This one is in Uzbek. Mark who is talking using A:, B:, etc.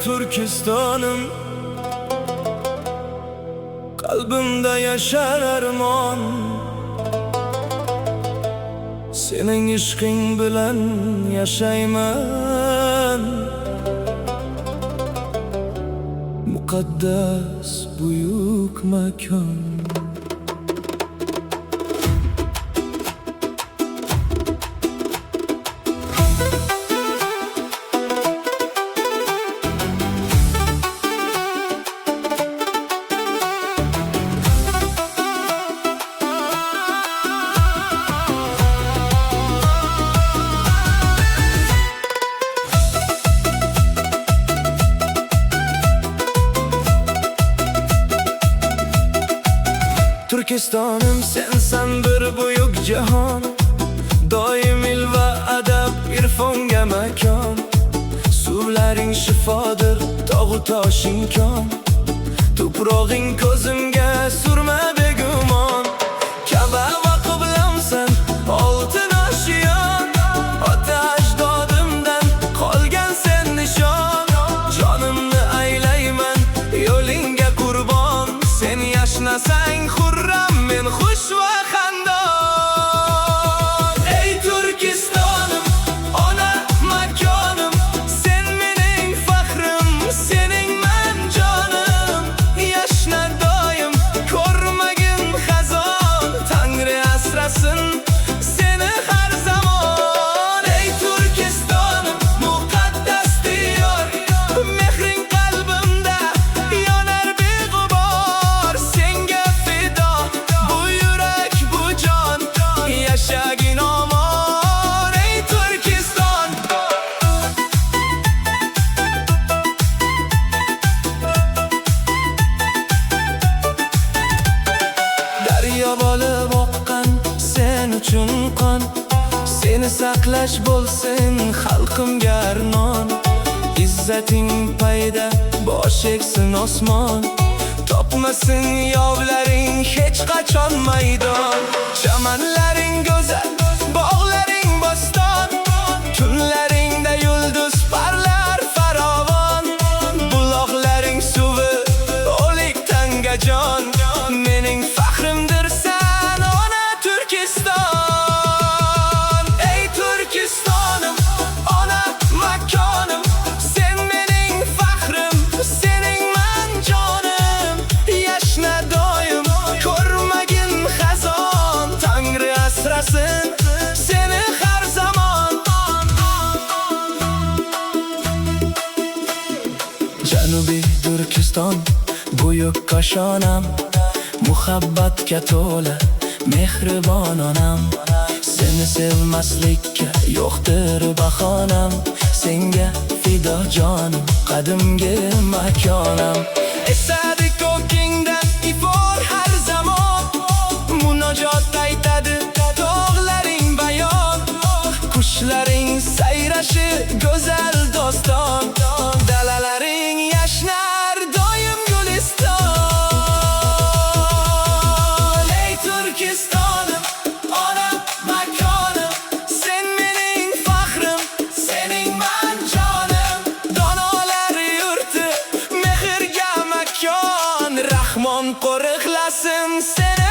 A: Turkiston'im, kalbimda yaşar armon. Sening ishqing bilan yashayman, muqaddas buyuk makon. Turkiston'im, sensan bir buyuk jahon. Doim il va adab, irfonga makon. Suvlaring shifodir, tog'u toshing kon. Tuprog'ing ko'zimga surma begumon. Ka'ba va qiblamsan, oltin oshiyon. Ota ajdodimdan qolgan sen nishon. Jonimni aylayman, yo'lingga qurbon. Sen yashnasang xurram, men xush va xandon. Ey Turkiston'im, ona makonim, sen mening faxrim, sening man jonim. Yashna doim, ko'rmagin xazon, Tangri asrasin seni har zamon. Ey Turkiston'im, muqaddas diyor, mehring qalbimda yonar beg'ubor. Senga fido bu yurak, bu jon, yashagin omon. Ey Turkiston, daryo bo'lib oqqan sen uchun qon. Seni saqlash bo'lsin xalqimga armon. Izzating payda, bosh egsin osmon. Topmasin yovlaring hech qachon maydon. Chamanlaring go'zal, bog'laring boston. Tunlaringda yulduz parlar farovon. Buloqlaring suvi, o'lik tangajon. Mening faxrimdirsan, ona Turkiston. Ey Turkiston'im, ona makonim, sen mening faxrim, sening man jonim. Yashna doim, ko'rmagin xazon, Tangri asrasin seni har zamon. Janubiy Turkiston, buyuk koshonam, muhabbatga to'la mehribon onam. Seni sevmaslikka yo'qdir bahonam. Senga fido jonim, qadimgi makonam. Esadi ko'kingdan ifor har zamon. Munojot aytadi tog'laring bayon. Qushlaring sayrashi go'zal doston. Dalalaring yashnar doim guliston. Ey Turkiston'im, ona makonim, sen mening faxrim, sening man jonim. Donolar yurti, mehrga makon, Rahmon qo'riqlasin seni